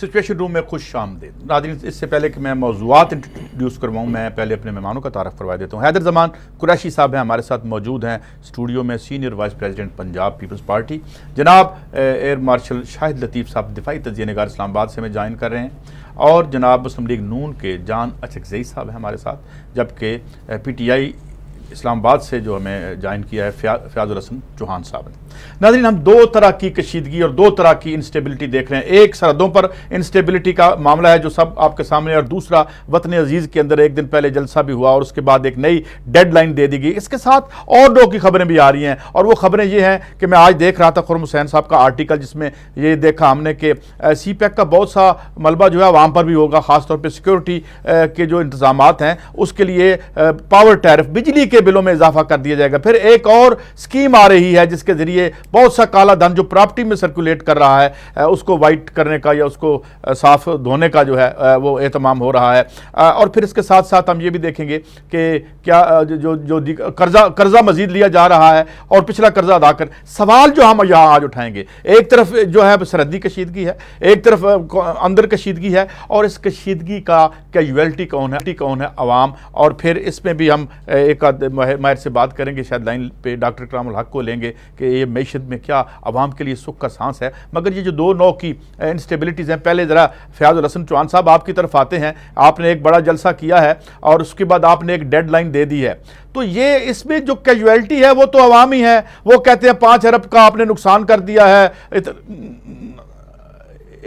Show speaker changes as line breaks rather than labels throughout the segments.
Situation room में खुश आमदीद। नाज़रीन, इससे पहले कि मैं मौज़ूआत इंट्रोड्यूस करवाऊँ, मैं पहले अपने मेहमानों का तारफ़ करवा देता हूँ। हैदर ज़मान कुरैशी साहब हैं हमारे साथ मौजूद हैं स्टूडियो में, senior vice president Punjab Peoples Party. जनाब एयर मार्शल शाहिद लतीफ़ साहब दिफाई तज्ज़िया निगार इस्लामाबाद से हमें ज्वाइन कर रहे हैं, और जनाब मुस्लिम लीग नून के जान अचकज़ई साहब हैं हमारे साथ, जबकि PTI इस्लामाबाद से जो हमें ज्वाइन किया है फ़याज़ुल हसन चौहान साहब ने। नाज़रीन, हम दो तरह की कशीदगी और दो तरह की इंस्टेबिलिटी देख रहे हैं। एक सरहदों पर इंस्टेबिलिटी का मामला है जो सब आपके सामने, और दूसरा वतन अजीज़ के अंदर एक दिन पहले जलसा भी हुआ और उसके बाद एक नई डेडलाइन दे दी गई। इसके साथ और दो की खबरें भी आ रही हैं, और वो खबरें ये हैं कि मैं आज देख रहा था खुर्रम हुसैन साहब का आर्टिकल, जिसमें ये देखा हमने कि CPEC का बहुत सा मलबा जो है वहाँ पर भी होगा, ख़ासतौर पर सिक्योरिटी के जो इंतजाम हैं उसके लिए पावर टैरिफ, बिजली के बिलों में इजाफा कर दिया जाएगा। फिर एक और स्कीम आ रही है जिसके जरिए बहुत सा काला धन जो प्रॉपर्टी में सर्कुलेट कर रहा है उसको वाइट करने का या उसको साफ धोने का जो है वो एहतमाम हो रहा है। और फिर इसके साथ साथ हम ये भी देखेंगे कि क्या जो कर्जा मजीद लिया जा रहा है और पिछला कर्जा अदा कर। सवाल जो हम यहाँ आज उठाएंगे, एक तरफ जो है सरहदी कशीदगी है, एक तरफ अंदर कशीदगी है, और इस कशीदगी का कैजुअलिटी कौन है? अवाम। और फिर इसमें भी हम एक माहिर से बात करेंगे, शायद लाइन पे डॉक्टर इकरामुल हक को लेंगे कि ये मैशत में क्या अवाम के लिए सुख का सांस है। मगर ये जो दो नौ की इंस्टेबिलिटीज़ हैं, पहले ज़रा फ़याज़ुल हसन चौहान साहब आपकी तरफ आते हैं। आपने एक बड़ा जलसा किया है और उसके बाद आपने एक डेडलाइन दे दी है, तो ये इसमें जो कैजुअलिटी है वो तो अवाम ही है। वो कहते हैं 5 अरब का आपने नुकसान कर दिया है।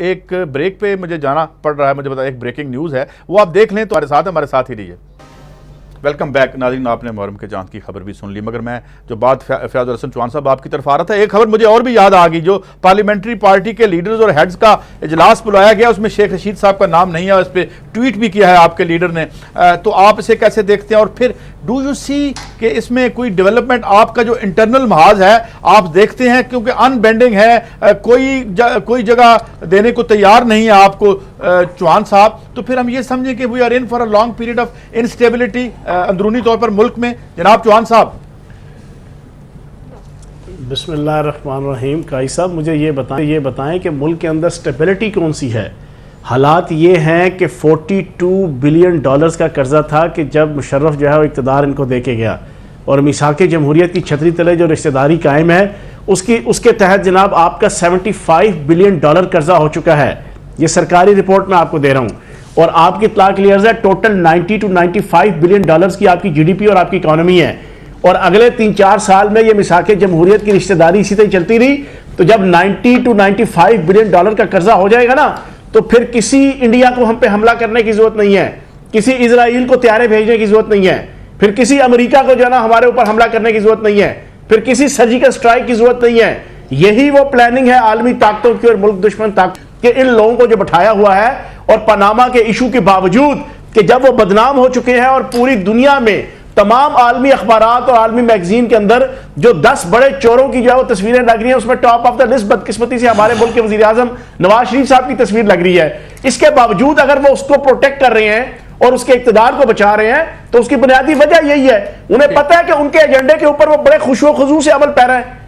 एक ब्रेक पे मुझे जाना पड़ रहा है, मुझे पता, एक ब्रेकिंग न्यूज़ है, वो आप देख लें तो हमारे साथ ही रहिए। Welcome back. नाज़रीन, आपने मुहर्रम के चांद की खबर भी सुन ली, मगर मैं जो बात फ़याज़ुल हसन चौहान साहब आपकी तरफ आ रहा था, एक खबर मुझे और भी याद आ गई। जो पार्लियामेंट्री पार्टी के लीडर्स और हेड्स का इजलास बुलाया गया, उसमें शेख रशीद साहब का नाम नहीं है, इस पर ट्वीट भी किया है आपके लीडर ने। तो आप इसे कैसे देखते हैं? और फिर डू यू सी कि इसमें कोई डेवलपमेंट आपका जो इंटरनल महाज है आप देखते हैं? क्योंकि अनबेंडिंग है, कोई जगह देने को तैयार नहीं है आपको चौहान साहब। तो फिर हम ये समझें कि we are in for a long period of instability अंदरूनी तौर पर मुल्क में। जनाब चौहान साहब।
बिस्मिल्लाहिर्रहमानिर्रहीम। काई साहब, मुझे ये बताएं कि मुल्क के अंदर स्टेबिलिटी कौन सी है? हालात ये हैं कि $42 बिलियन का कर्जा था कि जब मुशर्रफ जो है वो इक़्तिदार इनको दे के गया, और मिसाक़ जमहूरियत की छतरी तले जो रिश्तेदारी कायम है उसके तहत जनाब आपका $75 बिलियन कर्जा हो चुका है। ये सरकारी रिपोर्ट मैं आपको दे रहा हूँ, और आपकी इत्तला क्लियर है, टोटल 90 to 95 बिलियन डॉलर्स की आपकी GDP और आपकी इकॉनमी है। और अगले 3-4 साल में ये मिसाक़ जमहूरियत की रिश्तेदारी इसी तरह चलती रही, तो जब 90 to 95 बिलियन डॉलर का कर्जा हो जाएगा ना, तो फिर किसी इंडिया को हम पे हमला करने की जरूरत नहीं है, किसी इजराइल को त्यारे भेजने की जरूरत नहीं है, फिर किसी अमेरिका को जो है ना हमारे ऊपर हमला करने की जरूरत नहीं है, फिर किसी सर्जिकल स्ट्राइक की जरूरत नहीं है। यही वो प्लानिंग है आलमी ताकतों की और मुल्क दुश्मन ताकत कि इन लोगों को जो बैठाया हुआ है, और पनामा के इशू के बावजूद कि जब वो बदनाम हो चुके हैं और पूरी दुनिया में तमाम आलमी अखबारात और आलमी मैगजीन के अंदर जो 10 बड़े चोरों की जो तस्वीरें लग रही हैं, उसमें टॉप ऑफ द लिस्ट बदकिस्मती से हमारे मुल्क के वजीर आजम नवाज शरीफ साहब की तस्वीर लग रही है। इसके बावजूद अगर वो उसको प्रोटेक्ट कर रहे हैं और उसके इक़्तिदार को बचा रहे हैं, तो उसकी बुनियादी वजह यही है, उन्हें पता है कि उनके एजेंडे के ऊपर वो बड़े खुशो खुजू से अमल पैरा है।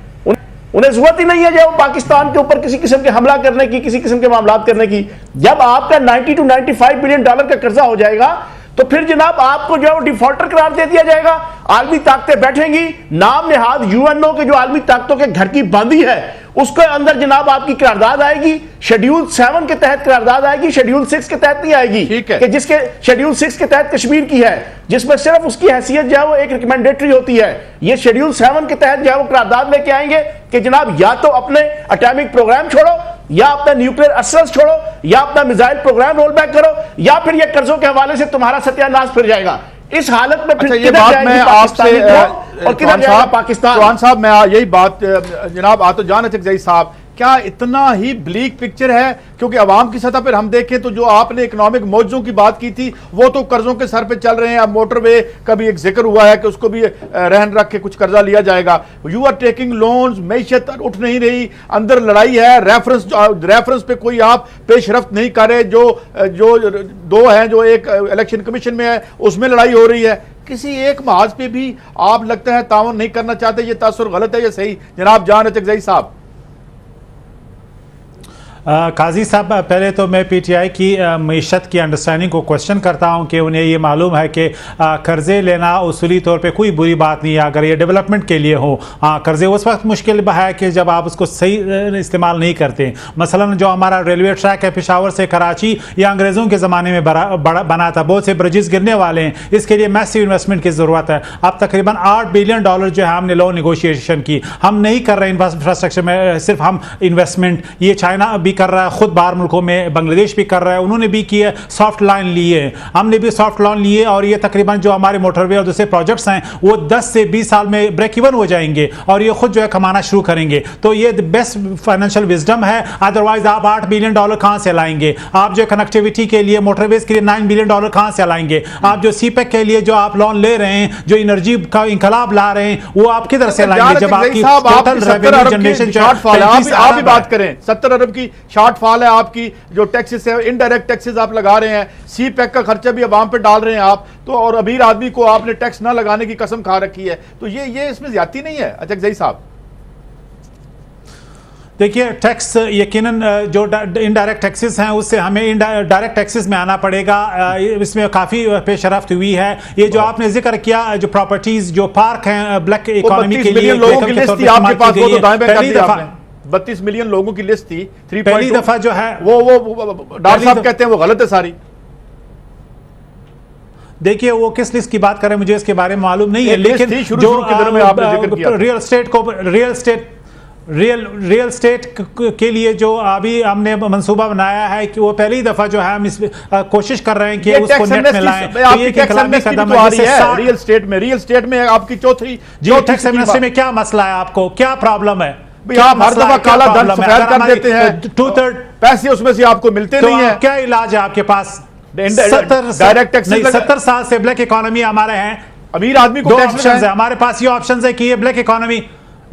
उन्हें जरूरत ही नहीं है जो पाकिस्तान के ऊपर किसी किस्म के हमला करने की, किसी किस्म के मामला करने की। जब आपका 90 to 95 बिलियन डॉलर का कर्जा हो जाएगा, तो फिर जनाब आपको जो है वो डिफॉल्टर करार दे दिया जाएगा। आलमी ताकतें बैठेंगी, नाम निहाद UNO के जो आलमी ताकतों के घर की बंदी है उसके अंदर जनाब आपकी करारदाद आएगी, शेड्यूल 7 के तहत करारदाद आएगी, शेड्यूल 6 के तहत नहीं आएगी। कि जिसके शेड्यूल 6 के तहत कश्मीर की है, जिसमें सिर्फ उसकी हैसियत जो है वो एक रिकमेंडेटरी होती है। ये शेड्यूल 7 के तहत जो है वो करारदाद लेके आएंगे कि जनाब या तो अपने एटॉमिक प्रोग्राम छोड़ो, या अपना न्यूक्लियर अर्सल्स छोड़ो, या अपना मिसाइल प्रोग्राम रोल बैक करो, या फिर ये कर्जों के हवाले से तुम्हारा सत्यानाश फिर जाएगा। इस हालत में फिर
ये बात मैं आपसे
और किधर जाएगा पाकिस्तान?
चौहान साहब, मैं यही बात जनाब आतो जान अचकज़ई साहब, क्या इतना ही ब्लीक पिक्चर है? क्योंकि अवाम की सतह पर हम देखें तो जो आपने इकोनॉमिक मौजों की बात की थी वो तो कर्जों के सर पे चल रहे हैं। अब मोटरवे का भी एक जिक्र हुआ है कि उसको भी रहन रख के कुछ कर्जा लिया जाएगा। यू आर टेकिंग लोन्स, मैशत उठ नहीं रही, अंदर लड़ाई है, रेफरेंस पे कोई आप पेशरफ्त नहीं कर रहे। जो दो हैं, जो एक इलेक्शन कमीशन में है उसमें लड़ाई हो रही है, किसी एक महाज पे भी आप लगता है ताउन नहीं करना चाहते। ये तासुर गलत है या सही? जनाब जान अचकज़ई साहब।
काजी साहब, पहले तो मैं पीटीआई की मीशत की अंडरस्टैंडिंग को क्वेश्चन करता हूं कि उन्हें ये मालूम है कि कर्जे लेना उसूली तौर पे कोई बुरी बात नहीं है अगर ये डेवलपमेंट के लिए हो। कर्जे उस वक्त मुश्किल है कि जब आप उसको सही इस्तेमाल नहीं करते। मसलन जो हमारा रेलवे ट्रैक है पेशावर से कराची, या अंग्रेज़ों के ज़माने में बना था, बहुत से ब्रिजेस गिरने वाले हैं, इसके लिए मैसिव इन्वेस्टमेंट की ज़रूरत है। अब तकरीबन $8 बिलियन जो है हमने लोन निगोशिएशन की, हम नहीं कर रहे इंफ्रास्ट्रक्चर में, सिर्फ हम इन्वेस्टमेंट, ये चाइना भी कर रहा है, खुद बाहर मुल्कों में बांग्लादेश भी कर रहा है, उन्होंने भी किए, सॉफ्ट लाइन लिए, हमने भी सॉफ्ट लोन लिए, और ये तकरीबन जो हमारे मोटरवे और दूसरे प्रोजेक्ट्स हैं वो 10 से 20 साल में ब्रेक इवन हो जाएंगे और ये खुद जो है कमाना शुरू करेंगे। तो ये बेस्ट फाइनेंशियल विजडम है। अदरवाइज आप $8 बिलियन कहां से लाएंगे? आप जो कनेक्टिविटी के लिए, मोटरवेज के लिए $9 बिलियन कहां से लाएंगे? आप जो सीपेक के लिए जो आप लोन ले रहे हैं, जो एनर्जी का इंकलाब ला रहे हैं, वो आप किधर से लाएंगे जब आपकी टोटल रेवेन्यू जनरेशन
आप भी बात करें 70 अरब की शॉर्टफॉल है आपकी, जो टैक्सेस है, इनडायरेक्ट टैक्सेस आप लगा रहे हैं, सी पैक का खर्चा भी अवाम पे डाल रहे हैं आप, तो और अमीर आदमी को आपने टैक्स ना लगाने की कसम खा रखी है, तो ये इसमें ज्यादती नहीं है अचकजई साहब?
देखिए, टैक्स यकीनन जो इनडायरेक्ट टैक्सेस हैं उससे हमें डायरेक्ट टैक्सेस में आना पड़ेगा। इसमें काफ़ी पेशरफ्त हुई है। ये जो आपने जिक्र किया, जो प्रॉपर्टीज, जो पार्क हैं ब्लैक इकोनॉमी के लिए,
लोगों की लिस्ट थी आपके पास, वो तो दाएं बाएं कर दिया आपने। 32 मिलियन लोगों की लिस्ट थी,
पहली दफा जो है
वो डॉक्टर साहब कहते हैं वो गलत है सारी।
देखिए, वो किस लिस्ट की बात कर रहे हैं मुझे इसके बारे में मालूम नहीं है, लेकिन जो रियल स्टेट के लिए जो अभी हमने मंसूबा बनाया है कि वो पहली दफा जो है हम इस कोशिश कर रहे हैं कि उसको नेट में लाएं। तो ये इनकलाबी कदम है।
रियल स्टेट में आपकी चौथी
टैक्स एमनेस्टी में क्या मसला है? आपको क्या प्रॉब्लम है?
आप हर दफा काला धन सफेद कर देते हैं, 2/3 पैसे उसमें से आपको मिलते नहीं है।
क्या इलाज है आपके पास?
डायरेक्ट टैक्स
70 साल से ब्लैक इकोनॉमी हमारे हैं,
अमीर आदमी को
ऑप्शन है हमारे पास। ये ऑप्शन है कि ये ब्लैक इकोनॉमी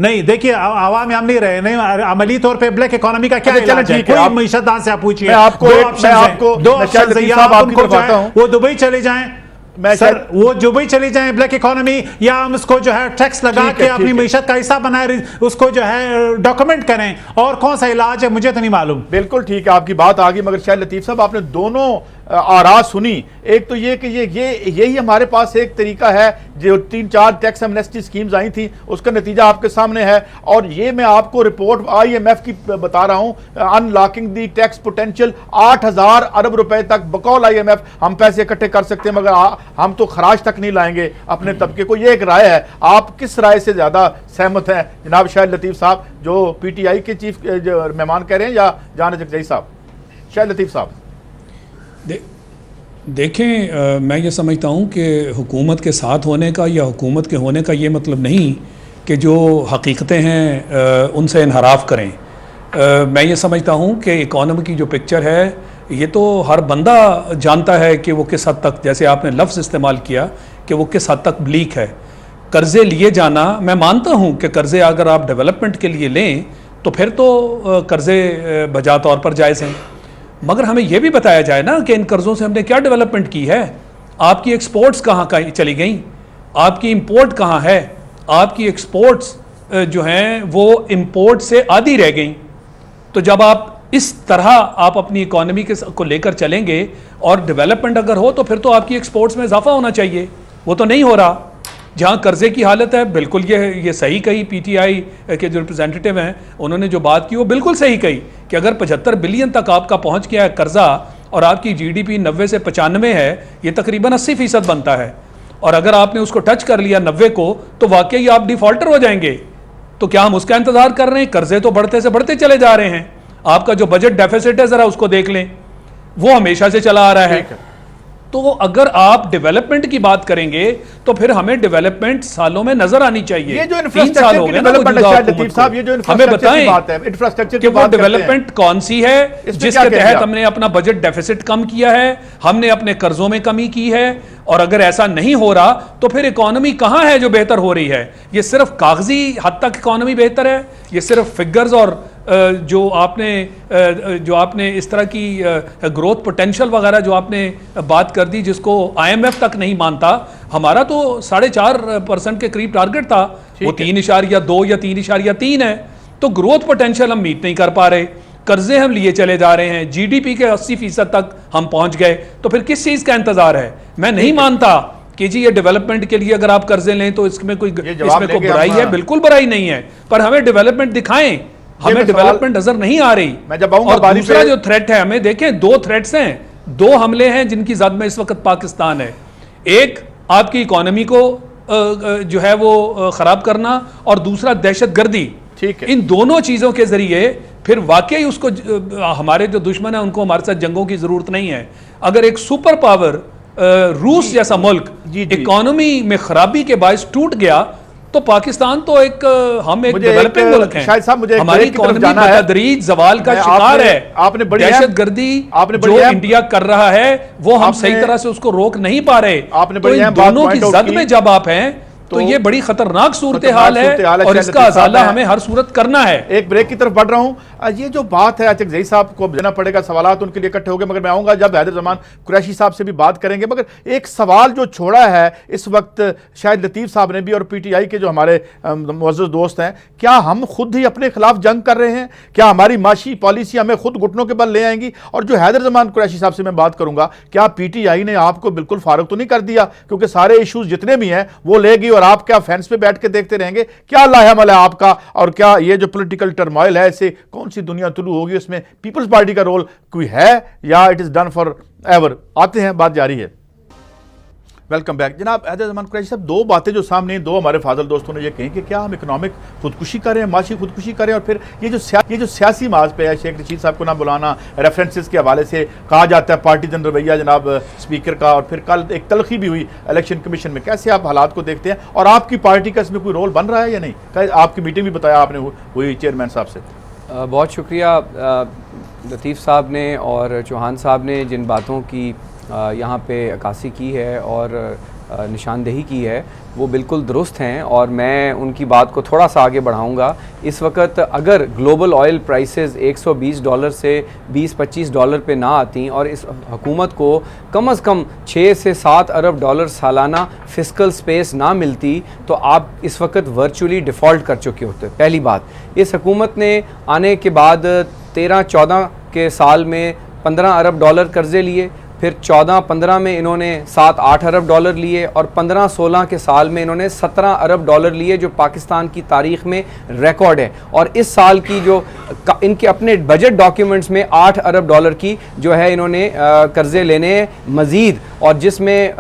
नहीं, देखिए आवाम में हम नहीं रहे, नहीं अमली तौर पे ब्लैक इकोनॉमी का क्या इलाज है? कोई मईशतदान से आप पूछिए, दो ऑप्शन है, वो दुबई चले जाएं, सर वो दुबई चली जाएं ब्लैक इकोनॉमी, या हम उसको जो है टैक्स लगा के अपनी मीशत का हिस्सा बनाए, उसको जो है डॉक्यूमेंट करें, और कौन सा इलाज है मुझे तो नहीं मालूम।
बिल्कुल ठीक है, आपकी बात आ गई, मगर शायद लतीफ साहब आपने दोनों आरा सुनी। एक तो ये कि यही हमारे पास एक तरीका है, जो 3-4 टैक्स एमनेस्टी स्कीम्स आई थी उसका नतीजा आपके सामने है, और ये मैं आपको रिपोर्ट IMF की बता रहा हूं, अनलॉकिंग दी टैक्स पोटेंशियल, 8,000 अरब रुपए तक बकौल IMF हम पैसे इकट्ठे कर सकते हैं, मगर हम तो खराज तक नहीं लाएंगे अपने तबके को। ये एक राय है, आप किस राय से ज्यादा सहमत हैं जनाब शाहिद लतीफ साहब, जो PTI के चीफ मेहमान कह रहे हैं, या जान अचकजई साहब? शाहिद लतीफ साहब
देखें, मैं ये समझता हूँ कि हुकूमत के साथ होने का या हुकूमत के होने का ये मतलब नहीं कि जो हकीकतें हैं उनसे इनहराफ करें। मैं ये समझता हूँ कि इकॉनमी की जो पिक्चर है ये तो हर बंदा जानता है कि वो किस हद तक, जैसे आपने लफ्ज़ इस्तेमाल किया कि वो किस हद तक ब्लीक है। कर्ज़े लिए जाना, मैं मानता हूँ कि कर्ज़े अगर आप डेवलपमेंट के लिए लें तो फिर तो कर्ज़े बजा तौर पर जायज़ हैं, मगर हमें यह भी बताया जाए ना कि इन कर्ज़ों से हमने क्या डेवलपमेंट की है। आपकी एक्सपोर्ट्स कहाँ चली गई, आपकी इंपोर्ट कहाँ है, आपकी एक्सपोर्ट्स जो हैं वो इंपोर्ट से आधी रह गई। तो जब आप इस तरह आप अपनी इकॉनमी को लेकर चलेंगे और डेवलपमेंट अगर हो तो फिर तो आपकी एक्सपोर्ट्स में इजाफा होना चाहिए, वो तो नहीं हो रहा। जहाँ कर्ज़े की हालत है, बिल्कुल ये सही कही, PTI के जो रिप्रेजेंटेटिव हैं उन्होंने जो बात की वो बिल्कुल सही कही कि अगर 75 बिलियन तक आपका पहुँच गया है कर्ज़ा और आपकी GDP 90 से 95 है, ये तकरीबन 80% बनता है, और अगर आपने उसको टच कर लिया 90 को तो वाकई आप डिफ़ॉल्टर हो जाएंगे। तो क्या हम उसका इंतज़ार कर रहे हैं? कर्ज़े तो बढ़ते से बढ़ते चले जा रहे हैं। आपका जो बजट डेफिसिट है ज़रा उसको देख लें, वो हमेशा से चला आ रहा है। तो अगर आप डेवलपमेंट की बात करेंगे तो फिर हमें डेवलपमेंट सालों में नजर आनी चाहिए।
ये जो इंफ्रास्ट्रक्चर की डेवलपमेंट है लतीफ साहब, ये जो इंफ्रास्ट्रक्चर की बात है, इंफ्रास्ट्रक्चर की बात
डेवलपमेंट कौन सी है जिसके तहत हमने अपना बजट डेफिसिट कम किया है, हमने अपने कर्जों में कमी की है, और अगर ऐसा नहीं हो रहा तो फिर इकोनॉमी कहां है जो बेहतर हो रही है? ये सिर्फ कागजी हद तक इकोनॉमी बेहतर है, ये सिर्फ फिगर्स और जो आपने इस तरह की ग्रोथ पोटेंशियल वगैरह जो आपने बात कर दी, जिसको IMF तक नहीं मानता। हमारा तो 4.5% के करीब टारगेट था, वो 3.2 या 3.3 है। तो ग्रोथ पोटेंशियल हम मीट नहीं कर पा रहे, कर्जे हम लिए चले जा रहे हैं, जीडीपी के 80% तक हम पहुंच गए, तो फिर किस चीज का इंतजार है? मैं नहीं मानता कि जी ये डेवलपमेंट के लिए अगर आप कर्जे लें तो इसमें कोई बुराई है, बिल्कुल बुराई नहीं है, पर हमें डेवलपमेंट दिखाएं। हमें डेवलपमेंट नजर नहीं आ रही।
मैं जब आऊंगा
और दूसरा जो थ्रेट है, हमें देखें, दो थ्रेट्स हैं, दो हमले हैं जिनकी जद में इस वक्त पाकिस्तान है। एक आपकी इकोनॉमी को जो है वो खराब करना, और दूसरा दहशतगर्दी।
ठीक है,
इन दोनों चीजों के जरिए फिर वाकई उसको हमारे जो दुश्मन है उनको हमारे साथ जंगों की जरूरत नहीं है। अगर एक सुपर पावर रूस जैसा मुल्क इकोनॉमी में खराबी के बायस टूट गया तो पाकिस्तान तो हम एक डेवलपिंग मुल्क हैं।
शायद साहब मुझे
हमारी इकोनॉमी बतदरीज जवाल का शिकार है।
आपने
दहशतगर्दी जो इंडिया कर रहा है वो हम सही तरह से उसको रोक नहीं पा रहे। तो इन दोनों की जद में जब आप हैं तो ये बड़ी खतरनाक सूरत हाल है और इसका अजाला हमें हर सूरत करना है।
एक ब्रेक की तरफ बढ़ रहा हूं। ये जो बात है अतिक जई साहब को देना पड़ेगा, सवालात उनके लिए इकट्ठे हो गए, मगर मैं आऊंगा जब हैदर जमान कुरैशी साहब से भी बात करेंगे। मगर एक सवाल जो छोड़ा है इस वक्त शायद लतीफ़ साहब ने भी और पीटीआई के जो हमारे मुअज़्ज़ज़ दोस्त हैं, क्या हम खुद ही अपने खिलाफ जंग कर रहे हैं? क्या हमारी माशी पॉलिसी हमें खुद घुटनों के बल ले आएंगी? और जो हैदर जमान कुरैशी साहब से मैं बात करूंगा, क्या पीटीआई ने आपको बिल्कुल फारुग तो नहीं कर दिया? क्योंकि सारे इशूज जितने भी हैं वो लेगी और आप क्या फेंस पे बैठ के देखते रहेंगे? क्या लाहेमल है आपका? और क्या ये जो पॉलिटिकल टर्मोइल है, इससे कौन सी दुनिया तुलू होगी? उसमें पीपल्स पार्टी का रोल कोई है या it is done for ever? आते हैं, बात जारी है। वेलकम बैक जनाब। हैदर जमान कुरैशी साहब, दो बातें जो सामने दो हमारे फाजल दोस्तों ने ये कही कि क्या हम इकोनॉमिक खुदकुशी करें, माशी खुदकुशी करें, और फिर ये जो सियासी माज पे है, शेख रशीद साहब को ना बुलाना, रेफरेंसेस के हवाले से कहा जाता है पार्टीजन रवैया जनाब स्पीकर का, और फिर कल एक तलखी भी हुई इलेक्शन कमीशन में। कैसे आप हालात को देखते हैं और आपकी पार्टी का इसमें कोई रोल बन रहा है या नहीं? आपकी मीटिंग भी बताया आपने हुई चेयरमैन साहब से।
बहुत शुक्रिया लतीफ़ साहब ने और चौहान साहब ने जिन बातों की यहाँ पे अक्कासी की है और निशानदेही की है वो बिल्कुल दुरुस्त हैं, और मैं उनकी बात को थोड़ा सा आगे बढ़ाऊंगा। इस वक्त अगर ग्लोबल ऑयल प्राइसेस $120 से $20-25 पे ना आती और इस हुकूमत को कम से कम 6 से 7 अरब डॉलर सालाना फिस्कल स्पेस ना मिलती तो आप इस वक्त वर्चुअली डिफ़ॉल्ट कर चुके होते। पहली बात, इस हुकूमत ने आने के बाद 13-14 के साल में 15 अरब डॉलर कर्जे लिए, फिर 14-15 में इन्होंने 7-8 अरब डॉलर लिए, और 15-16 के साल में इन्होंने 17 अरब डॉलर लिए, जो पाकिस्तान की तारीख में रिकॉर्ड है। और इस साल की जो इनके अपने बजट डॉक्यूमेंट्स में 8 अरब डॉलर की जो है इन्होंने कर्जे लेने मजीद, और जिसमें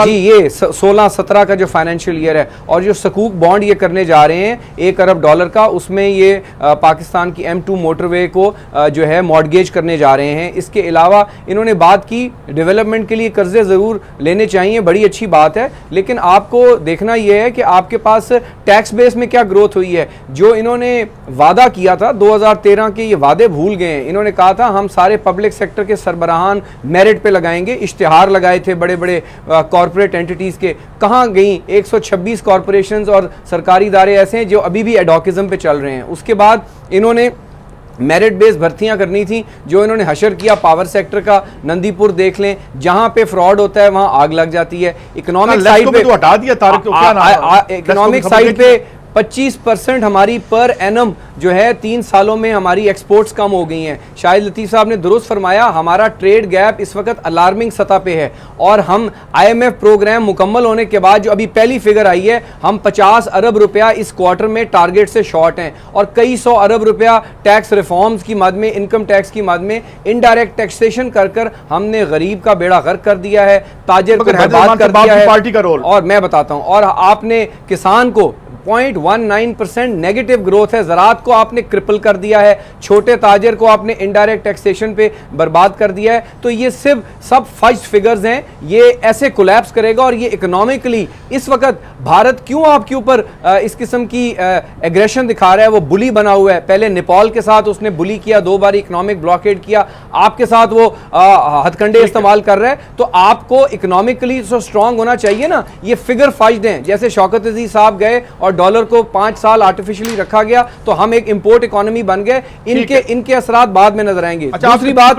ये 16-17 का जो फाइनेंशियल ईयर है, और जो सकूक बॉन्ड ये करने जा रहे हैं 1 अरब डॉलर का, उसमें ये पाकिस्तान की M2 मोटरवे को जो है मॉर्गेज करने जा रहे हैं। इसके अलावा इन्होंने बात की डेवलपमेंट के लिए कर्जे ज़रूर लेने चाहिए, बड़ी अच्छी बात है, लेकिन आपको देखना यह है कि आपके पास टैक्स बेस में क्या ग्रोथ हुई है। जो इन्होंने वादा किया था 2013 के, ये वादे भूल गए हैं। इन्होंने कहा था हम सारे पब्लिक सेक्टर के सरबराहान मेरिट पे लगाएंगे, इश्तिहार लगाए थे बड़े बड़े कॉरपोरेट एंटिटीज़ के, कहाँ गई? 126 कॉरपोरेशंस और सरकारी इदारे ऐसे हैं जो अभी भी एडॉकिज्म पे चल रहे हैं। उसके बाद इन्होंने मेरिट बेस भर्तियां करनी थी, जो इन्होंने हशर किया पावर सेक्टर का। नंदीपुर देख लें, जहां पे फ्रॉड होता है वहां आग लग जाती है। इकोनॉमिक साइड पे
तो हटा दिया तारिक को, क्या नाम है?
इकोनॉमिक साइड पे 25% हमारी पर एनम जो है 3 सालों में हमारी एक्सपोर्ट्स कम हो गई हैं। शाहिद लतीफ़ साहब ने दुरुस्त फरमाया, हमारा ट्रेड गैप इस वक्त अलार्मिंग सतह पे है, और हम IMF प्रोग्राम मुकम्मल होने के बाद जो अभी पहली फिगर आई है, हम 50 अरब रुपया इस क्वार्टर में टारगेट से शॉर्ट हैं, और कई 100 अरब रुपया टैक्स रिफॉर्म्स की मद में, इनकम टैक्स की मद में इनडायरेक्ट टैक्सेशन कर हमने गरीब का बेड़ा गर्क कर दिया है, ताजिर को बर्बाद कर दिया है।
पार्टी का रोल,
और मैं बताता हूँ, और आपने किसान को 0.19% नेगेटिव ग्रोथ है, ज़राअत को आपने क्रिपल कर दिया है, छोटे ताजिर को आपने इनडायरेक्ट टैक्सेशन पे बर्बाद कर दिया है। तो ये सिर्फ सब फज्ड फिगर्स हैं, ये ऐसे कोलैप्स करेगा। और ये इकोनॉमिकली इस वक्त भारत क्यों आपके ऊपर इस किस्म की एग्रेशन दिखा रहा है, वो बुली बना हुआ है। पहले नेपाल के साथ उसने बुली किया, 2 बार इकोनॉमिक ब्लॉकेड किया, आपके साथ वो हथकंडे इस्तेमाल कर रहा है। तो आपको इकोनॉमिकली तो स्ट्रांग होना चाहिए ना। ये फिगर फज्ड हैं, जैसे शौकत अजीज साहब गए और डॉलर को 5 साल आर्टिफिशियली रखा गया तो हम एक इंपोर्ट इकोनॉमी बन गए। इनके असरात बाद में नजर आएंगे।
अच्छा,
दूसरी बात,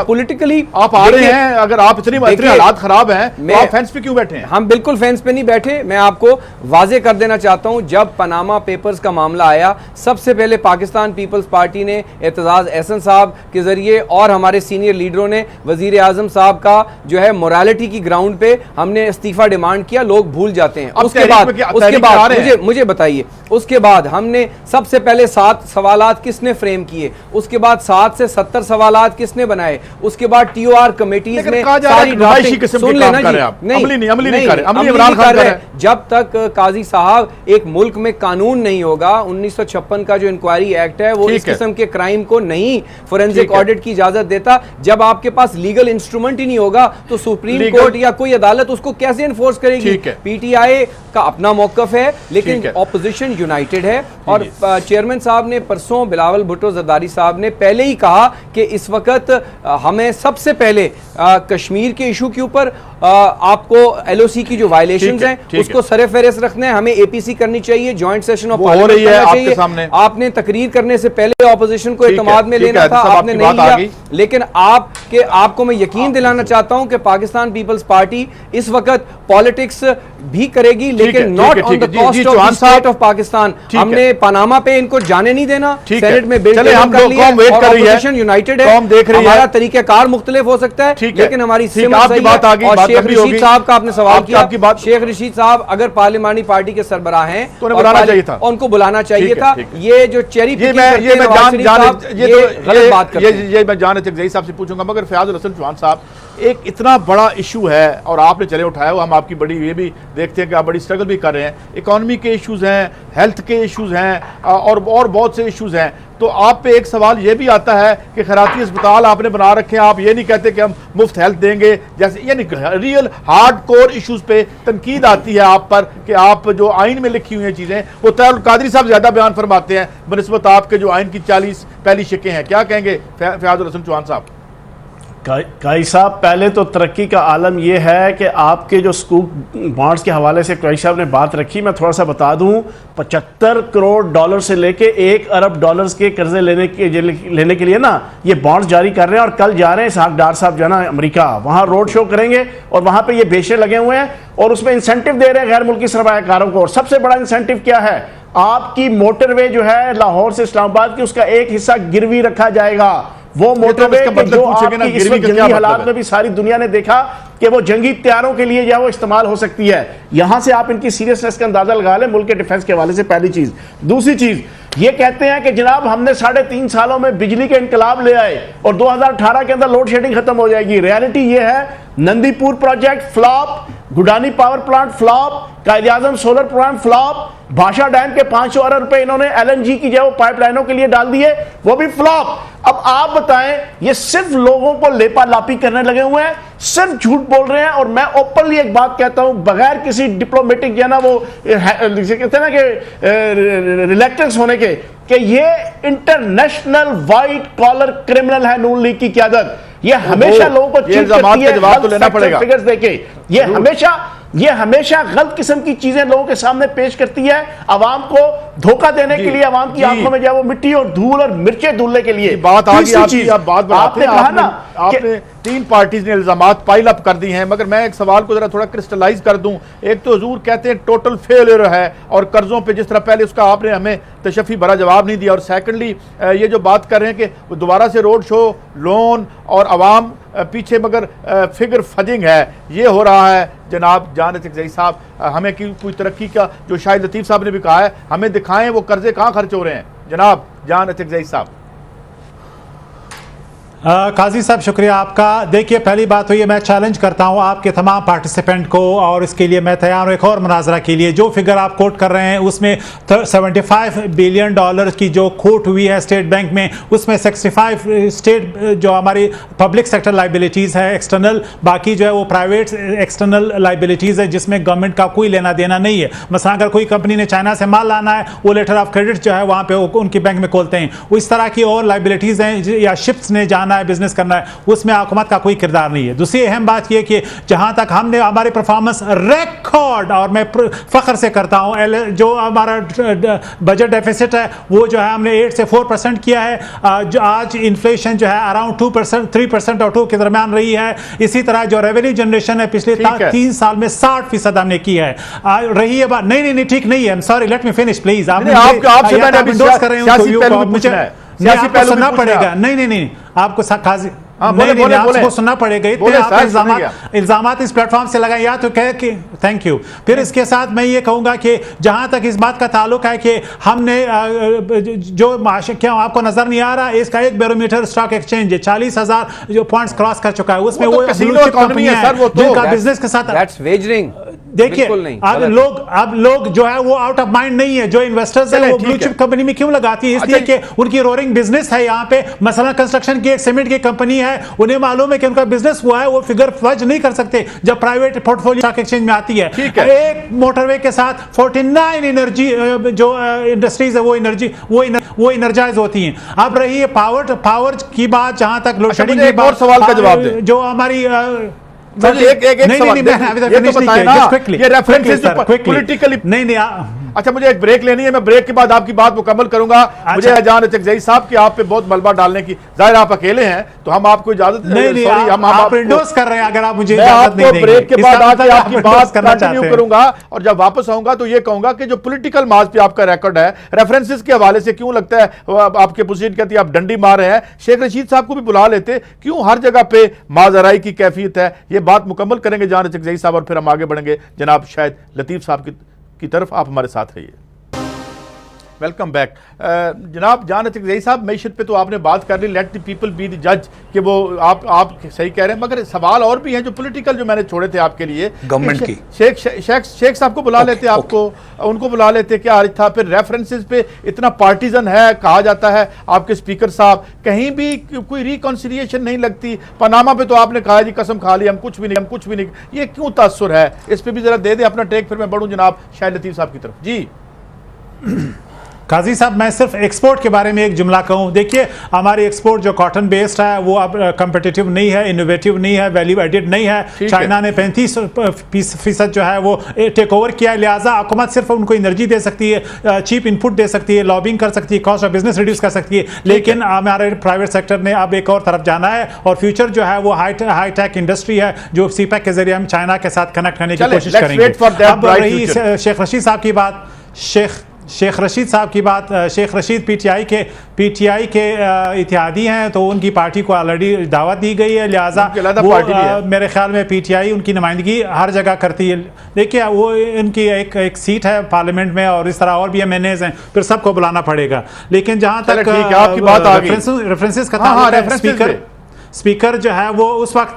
पॉलिटिकली आप आ रहे हैं, अगर आप इतने हालात खराब हैं तो आप फेंस पे क्यों बैठे हैं?
हम बिल्कुल फेंस पे नहीं बैठे। मैं आपको वाजे कर देना चाहता हूं, जब पनामा पेपर्स का मामला आया, सबसे पहले पाकिस्तान पीपल्स पार्टी ने एतजाज एहसन साहब के जरिए और हमारे सीनियर लीडरों ने वजीर आजम साहब का जो है मोरालिटी की ग्राउंड पे हमने इस्तीफा डिमांड किया। लोग भूल जाते हैं। उसके बाद मुझे बताइए, उसके बाद हमने सबसे पहले 7 सवालात किसने फ्रेम किए, उसके बाद 7 से 70 सवालात किसने बनाए, उसके बाद टीओआर कमेटीज में सारी ड्राफ्टिंग सुन लेना जी, नहीं, जब तक काजी साहब एक मुल्क में कानून नहीं होगा, 1956 का जो इंक्वायरी एक्ट है वो इस किस्म के क्राइम को नहीं फोरेंसिक ऑडिट की इजाजत देता। जब आपके पास लीगल इंस्ट्रूमेंट ही नहीं होगा तो सुप्रीम कोर्ट या कोई अदालत उसको कैसे इन्फोर्स करेगी? पीटीआई का अपना मौकफ है, लेकिन ऑपोजिशन यूनाइटेड है। और चेयरमैन साहब ने परसों, बिलावल भुट्टो जरदारी साहब ने पहले ही कहा कि इस वक्त हमें सबसे पहले कश्मीर के इशू के ऊपर आपको एलओसी की जो वायलेशंस हैं उसको सरे फहरिस्त रखना है, हमें एपीसी करनी चाहिए, जॉइंट सेशन ऑफ पार्लियामेंट करना चाहिए। आपने तकरीर करने से पहले ऑपोजिशन को एतमाद में लेना था, आपने नहीं लिया। लेकिन आपको मैं यकीन दिलाना चाहता हूं कि पाकिस्तान पीपल्स पार्टी इस वक्त पॉलिटिक्स भी करेगी, लेकिन not on the cost of the state of Pakistan. हमने पनामा पे इनको जाने नहीं देना, सेनेट में बिल कर लिया और ऑपोजिशन यूनाइटेड है। हमारा तरीकाकार मुख्तलिफ हो सकता है, लेकिन हमारी और शेख रशीद साहब का आपने सवाल किया, शेख रशीद साहब अगर पार्लिमानी पार्टी के सरबराह हैं तो उनको बुलाना चाहिए था। ये जो चेरी
ये मैं जान जई साहब से पूछूंगा, मगर फयाजुल हसन चौहान साहब, एक इतना बड़ा इशू है और आपने चले उठाया, हम आपकी बड़ी ये भी देखते हैं कि आप बड़ी स्ट्रगल भी कर रहे हैं, इकोनॉमी के इश्यूज हैं, हेल्थ के इश्यूज हैं और बहुत से इश्यूज हैं। तो आप पे एक सवाल ये भी आता है कि खैराती अस्पताल आपने बना रखे हैं, आप ये नहीं कहते कि हम मुफ्त हेल्थ देंगे, जैसे ये नहीं, रियल हार्ड कोर इश्यूज पे तनकीद आती है आप पर कि आप जो आइन में लिखी हुई हैं चीज़ें, वो तैयार कादरी साहब ज़्यादा बयान फरमाते हैं बनिस्बत आपके जो आइन की 40 पहली शिकें हैं। क्या कहेंगे फयाजुल हसन चौहान साहब?
काई साहब, पहले तो तरक्की का आलम यह है कि आपके जो स्कूल बॉन्ड्स के हवाले से काई साहब ने बात रखी, मैं थोड़ा सा बता दूं, 75 करोड़ डॉलर से लेके 1 अरब डॉलर्स के कर्जे लेने के लिए ना ये बॉन्ड्स जारी कर रहे हैं। और कल जा रहे हैं इसहाक डार साहब जो है ना अमेरिका, वहां रोड शो करेंगे और वहां पे ये बेचने लगे हुए हैं और उसमें इंसेंटिव दे रहे हैं गैर मुल्की सरमायाकारों को। और सबसे बड़ा इंसेंटिव क्या है? आपकी मोटरवे जो है लाहौर से इस्लामाबाद की, उसका एक हिस्सा गिरवी रखा जाएगा। वो मोटरवे जो आपकी इस वक्त जंगी हालात में भी सारी दुनिया ने देखा कि वो जंगी हथियारों के लिए वो इस्तेमाल हो सकती है। यहां से आप इनकी सीरियसनेस का अंदाजा लगा लें मुल्क के डिफेंस के हवाले से, पहली चीज। दूसरी चीज ये कहते हैं कि जनाब हमने 3.5 सालों में बिजली के इनकलाब ले आए और 2018 के अंदर लोड शेडिंग खत्म हो जाएगी। रियलिटी ये है, Nandipur project flop, Gaddani power plant flop, Quaid-e-Azam solar plant flop, Bhasha dam के 500 अरब रुपए इन्होंने एलएनजी की जो पाइपलाइनों के लिए डाल दिए, वो भी फ्लॉप। अब आप बताएं, ये सिर्फ लोगों को लेपा लापी करने लगे हुए हैं, सिर्फ झूठ बोल रहे हैं। और मैं ओपनली एक बात कहता हूं, बगैर किसी डिप्लोमेटिक जो है ना वो कहते हैं ना कि रिलेक्टेंस होने के, कि ये इंटरनेशनल व्हाइट कॉलर क्रिमिनल है नून लीग की क़यादत। ये हमेशा लोगों को चीट करती है, जवाब तो लेना पड़ेगा, फिगर्स देके ये हमेशा गलत किस्म की चीजें लोगों के सामने पेश करती है, आवाम को धोखा देने के लिए, आवाम की आंखों में जो वो मिट्टी और धूल और मिर्चें धुलने के लिए।
बात आ गई, आप बात आपने कहा ना, आपने 3 पार्टीज ने इल्जामात पाइल अप कर दी हैं, मगर मैं एक सवाल को जरा थोड़ा क्रिस्टलाइज कर दूं। एक तो हुजूर कहते हैं टोटल फेलियर है और कर्जों पे जिस तरह पहले उसका आपने हमें तशफ़ी भरा जवाब नहीं दिया, और सेकंडली ये जो बात कर रहे हैं कि दोबारा से रोड शो, लोन और आवाम पीछे, मगर फिगर फजिंग है, ये हो रहा है। जनाब जान अतिक साहब, हमें कोई तरक्की का, जो शाहिद लतीफ़ साहब ने भी कहा है, हमें दिखाएं वो कर्जे कहाँ खर्च हो रहे हैं। जनाब जान अतिक साहब।
काजी साहब शुक्रिया आपका। देखिए, पहली बात तो ये मैं चैलेंज करता हूँ आपके तमाम पार्टिसिपेंट को, और इसके लिए मैं तैयार हूँ एक और मुनाजरा के लिए। जो फिगर आप कोट कर रहे हैं उसमें 75 बिलियन डॉलर की जो खोट हुई है स्टेट बैंक में, उसमें 65 स्टेट जो हमारी पब्लिक सेक्टर लाइबिलिटीज़ है एक्सटर्नल, बाकी जो है वो प्राइवेट एक्सटर्नल लाइबिलिटीज़ है जिसमें गवर्नमेंट का कोई लेना देना नहीं है। मसलन अगर कोई कंपनी ने चाइना से माल लाना है, वो लेटर ऑफ क्रेडिट जो है वहाँ पर उनकी बैंक में खोलते हैं। वो इस तरह की और लाइबिलिटीज़ हैं, या शिप्स ने जाना जाना है, बिजनेस करना है, उसमें हुकूमत का कोई किरदार नहीं है। दूसरी अहम बात यह कि जहां तक हमने हमारी परफॉर्मेंस रिकॉर्ड, और मैं फख्र से करता हूं, जो हमारा बजट डेफिसिट है वो जो है हमने 8 से 4% किया है। जो आज इन्फ्लेशन जो है अराउंड 2%, 3% और 2 के दरमियान रही है। इसी तरह जो रेवेन्यू जनरेशन है पिछले 3 साल में 60% हमने की है। रही है बात, नहीं ठीक नहीं है, sorry, let me finish please. मुझे सुनना पड़ेगा, नहीं आपको आपको सुनना पड़ेगा। इल्जामात इस प्लेटफॉर्म से लगाए, या तो कहे कि थैंक यू। फिर इसके साथ मैं ये कहूंगा कि जहां तक इस बात का ताल्लुक है कि हमने जो क्या आपको नजर नहीं आ रहा, इसका एक बैरोमीटर स्टॉक एक्सचेंज है 40,000 जो पॉइंट्स क्रॉस कर चुका है, उसमें वो कंपनियां हैं जिनका बिजनेस के साथ देखिए अब लोग जो है वो आउट ऑफ माइंड नहीं है। जो इन्वेस्टर्स है वो ब्लू चिप कंपनी में क्यों लगाती है? इसलिए कि उनकी रोरिंग बिजनेस है। यहाँ पे मसलन कंस्ट्रक्शन की एक सीमेंट की कंपनी है, उन्हें मालूम है कि उनका बिजनेस हुआ है, वो फिगर फर्ज नहीं कर सकते जब प्राइवेट पोर्टफोलियो स्टॉक एक्सचेंज में आती है। एक मोटरवे के साथ 49 एनर्जी जो इंडस्ट्रीज है वो एनर्जाइज होती हैं। अब रही है पावर की बात, जहां तक लोड शेडिंग की बात,
सवाल का जवाब दें।
जो हमारी
अच्छा, मुझे एक ब्रेक लेनी है, मैं ब्रेक के बाद आपकी बात मुकम्मल करूंगा। मुझे अजान चकजई साहब कि आप पे बहुत मलबा डालने की, जाहिर आप अकेले हैं तो हम आपको इजाजत
नहीं, हम इंडोर्स कर रहे हैं। अगर आप मुझे इजाजत नहीं देंगे,
ब्रेक के बाद आके आपकी बात कंटिन्यू करूंगा, और जब वापस आऊंगा तो ये कहूंगा कि जो पॉलिटिकल मार्च पे आपका रिकॉर्ड है, रेफरेंसेस के हवाले से क्यों लगता है आपके पोजीशन कहती है आप डंडी मार रहे हैं? शेख रशीद साहब को भी बुला लेते, क्यों हर जगह पे माजराई की कैफियत है? ये बात मुकम्मल करेंगे जान चकजई साहब और फिर हम आगे बढ़ेंगे जनाब शायद लतीफ साहब की तरफ। आप हमारे साथ रहिए। Welcome back. जनाब जान चकजई साहब, मैशत पे तो आपने बात कर ली, let the people be the जज, कि वो आप सही कह रहे हैं, मगर सवाल और भी हैं जो पॉलिटिकल जो मैंने छोड़े थे आपके लिए
गवर्नमेंट की।
शेख साहब को बुला लेते, आपको उनको बुला लेते, क्या अर्ज था? फिर रेफरेंसेस पे इतना पार्टीजन है कहा जाता है आपके स्पीकर साहब, कहीं भी कोई रिकॉन्सिलिएशन नहीं लगती। पनामा पे तो आपने कहा जी कसम खा ली, हम कुछ भी नहीं, ये क्यों तासुर है? इस पे भी जरा दे दे अपना टेक, फिर मैं बढ़ूं जनाब शायद लतीफ साहब की तरफ। जी
काजी साहब, मैं सिर्फ एक्सपोर्ट के बारे में एक जुमला कहूँ। देखिए, हमारी एक्सपोर्ट जो कॉटन बेस्ड है वो अब कंपिटिटिव नहीं है, इनोवेटिव नहीं है, वैल्यू एडिड नहीं है। चाइना ने 35% जो है वो टेक ओवर किया है, लिहाजा हुकूमत सिर्फ उनको एनर्जी दे सकती है, चीप इनपुट दे सकती है, लॉबिंग कर सकती है, कॉस्ट ऑफ बिजनेस रिड्यूस कर सकती है। लेकिन हमारे प्राइवेट सेक्टर ने अब एक और तरफ जाना है, और फ्यूचर जो है वो हाई टेक इंडस्ट्री है, जो सीपैक के जरिए हम चाइना के साथ कनेक्ट करने की कोशिश करेंगे। अब रही शेख रशीद साहब की बात, शेख रशीद साहब की बात, शेख रशीद पीटीआई के इत्तेहादी हैं, तो उनकी पार्टी को ऑलरेडी दावत दी गई है, लिहाजा मेरे ख्याल में पीटीआई उनकी नुमाइंदगी हर जगह करती है। देखिए, वो इनकी एक सीट है पार्लियामेंट में, और इस तरह और भी एमएनएज हैं, फिर सबको बुलाना पड़ेगा। लेकिन जहां तक रेफरेंसेस का स्पीकर जो है वो उस वक्त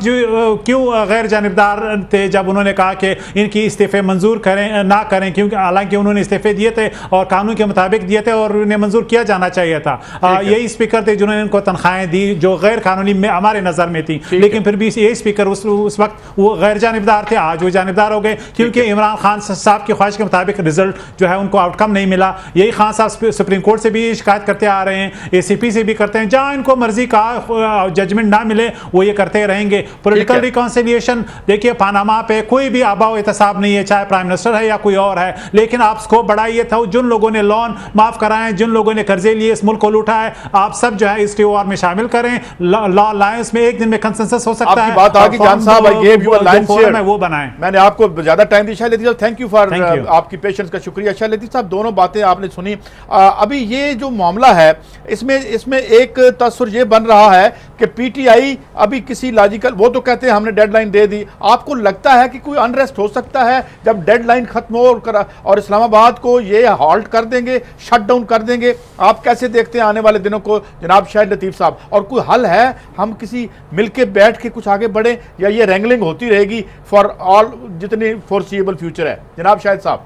जो क्यों गैर जानिबदार थे जब उन्होंने कहा कि इनकी इस्तीफे मंजूर ना करें, क्योंकि हालांकि उन्होंने इस्तीफे दिए थे और कानून के मुताबिक दिए थे और उन्हें मंजूर किया जाना चाहिए था। यही स्पीकर थे जिन्होंने इनको तनख्वाहें दी जो गैर कानूनी में हमारे नज़र में थी, लेकिन फिर भी यही स्पीकर उस वक्त वो गैर जानिबदार थे, आज वो जानिबदार हो गए, क्योंकि इमरान खान साहब की ख्वाहिश के मुताबिक रिजल्ट जो है उनको आउटकम नहीं मिला। यही खान साहब सुप्रीम कोर्ट से भी शिकायत करते आ रहे हैं, ACP से भी करते हैं, जहाँ इनको मर्जी का जजमेंट ना मिले वो ये करते रहेंगे। पॉलिटिकल रिकॉन्सिलिएशन, देखिए पानामा पे कोई भी आबाओ एहतसाब नहीं है, चाहे प्राइम मिनिस्टर है या कोई और है, लेकिन आप स्कोप बढ़ाइए था। जिन लोगों ने लोन माफ कराए, जिन लोगों ने कर्जे लिए, इस मुल्क को लूटा है, आप सब जो है इस टीओआर में शामिल करें, लॉ लायंस में एक दिन में कंसेंसस हो सकता है।
बात आ गई जान साहब, I give you a line share,
वो बनाएं।
मैंने आपको ज्यादा टाइम दिया, शायद थैंक यू फॉर आपकी पेशेंस का शुक्रिया। शायद लतीफ साहब, दोनों बातें आपने सुनी। अभी ये जो मामला है इसमें एक तस्वीर ये बन रहा है कि पीटीआई अभी किसी लॉजिकल, वो तो कहते हैं हमने डेडलाइन दे दी, आपको लगता है कि कोई अनरेस्ट हो सकता है जब डेडलाइन खत्म हो और इस्लामाबाद को ये हॉल्ट कर देंगे, शट डाउन कर देंगे? आप कैसे देखते हैं आने वाले दिनों को जनाब शाहिद लतीफ साहब? और कोई हल है, हम किसी मिलके बैठ के कुछ आगे बढ़े, या ये रेंगलिंग होती रहेगी फॉर ऑल जितनी फोरसीएबल फ्यूचर है? जनाब शाहिद साहब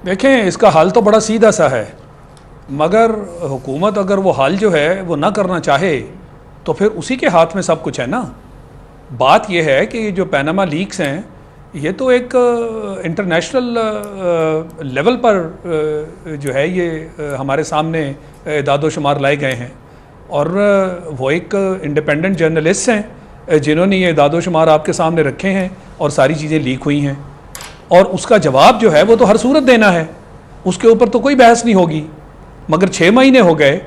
देखें, इसका हल तो बड़ा सीधा सा है, मगर हुकूमत अगर वो हल जो है वो ना करना चाहे तो फिर उसी के हाथ में सब कुछ है ना। बात यह है कि जो पैनामा लीक्स हैं ये तो एक इंटरनेशनल लेवल पर जो है ये हमारे सामने दादोशुमार लाए गए हैं और वो एक इंडिपेंडेंट जर्नलिस्ट हैं जिन्होंने ये दादोशुमार आपके सामने रखे हैं और सारी चीज़ें लीक हुई हैं और उसका जवाब जो है वो तो हर सूरत देना है, उसके ऊपर तो कोई बहस नहीं होगी। मगर 6 महीने हो गए,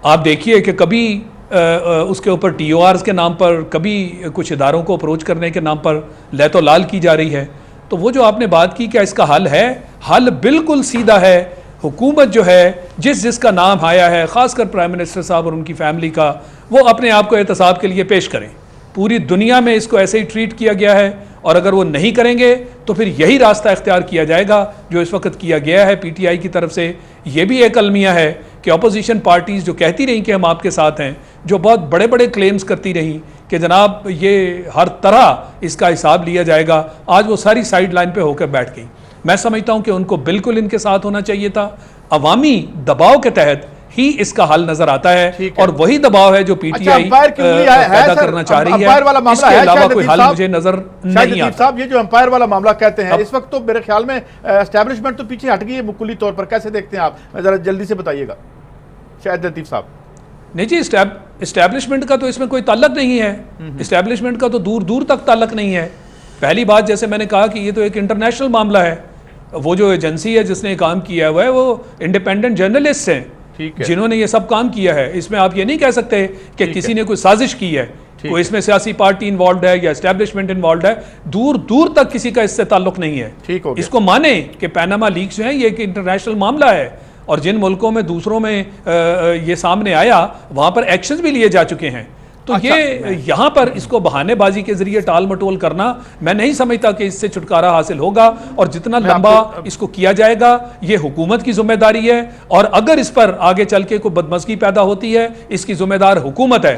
आप देखिए कि कभी उसके ऊपर TORs के नाम पर, कभी कुछ इदारों को अप्रोच करने के नाम पर लहतो लाल की जा रही है। तो वो जो आपने बात की क्या इसका हल है, हल बिल्कुल सीधा है। हुकूमत जो है जिसका नाम आया है, ख़ासकर प्राइम मिनिस्टर साहब और उनकी फैमिली का, वो अपने आप को एहतसाब के लिए पेश करें। पूरी दुनिया में इसको ऐसे ही ट्रीट किया गया है और अगर वो नहीं करेंगे तो फिर यही रास्ता इख्तियार किया जाएगा जो इस वक्त किया गया है PTI की तरफ से। ये भी एक अलमिया है कि अपोजिशन पार्टीज़ जो कहती रहीं कि हम आपके साथ हैं, जो बहुत बड़े बड़े क्लेम्स करती रहीं कि जनाब ये हर तरह इसका हिसाब लिया जाएगा, आज वो सारी साइड लाइन पर होकर बैठ गई। मैं समझता हूँ कि उनको बिल्कुल इनके साथ होना चाहिए था। अवामी दबाव के तहत ही इसका हल नजर आता है और वही दबाव है जो PTI पैदा करना चाह रही है। इसके अलावा कोई हल मुझे नजर नहीं आता।
साहब, ये जो अंपायर वाला मामला कहते हैं, इस वक्त तो मेरे ख्याल में एस्टैब्लिशमेंट तो पीछे हट गई है मुकुल्ली तौर पर, कैसे देखते हैं आप? जरा जल्दी से बताइएगा शाहिद लतीफ साहब।
नहीं जी, इस्टेब्लिशमेंट का तो इसमें कोई ताल्लुक नहीं है। इस्टेब्लिशमेंट का तो दूर दूर तक ताल्लुक नहीं है। पहली बात, जैसे मैंने कहा कि ये तो एक इंटरनेशनल मामला है। वो जो एजेंसी है जिसने काम किया हुआ है वो इंडिपेंडेंट जर्नलिस्ट हैं जिन्होंने ये सब काम किया है। इसमें आप ये नहीं कह सकते कि किसी ने कोई साजिश की है, कोई इसमें सियासी पार्टी इन्वॉल्व है या एस्टैब्लिशमेंट इन्वॉल्व है। दूर दूर तक किसी का इससे ताल्लुक नहीं है। इसको माने कि पैनामा लीक्स जो है ये एक इंटरनेशनल मामला है और जिन मुल्कों में दूसरों में ये सामने आया वहां पर एक्शंस भी लिए जा चुके हैं। तो ये यहाँ पर इसको बहानेबाजी के जरिए टाल मटोल करना, मैं नहीं समझता कि इससे छुटकारा हासिल होगा। और जितना लंबा इसको किया जाएगा ये हुकूमत की जिम्मेदारी है और अगर इस पर आगे चल के कोई बदमज़गी पैदा होती है इसकी जिम्मेदार हुकूमत है।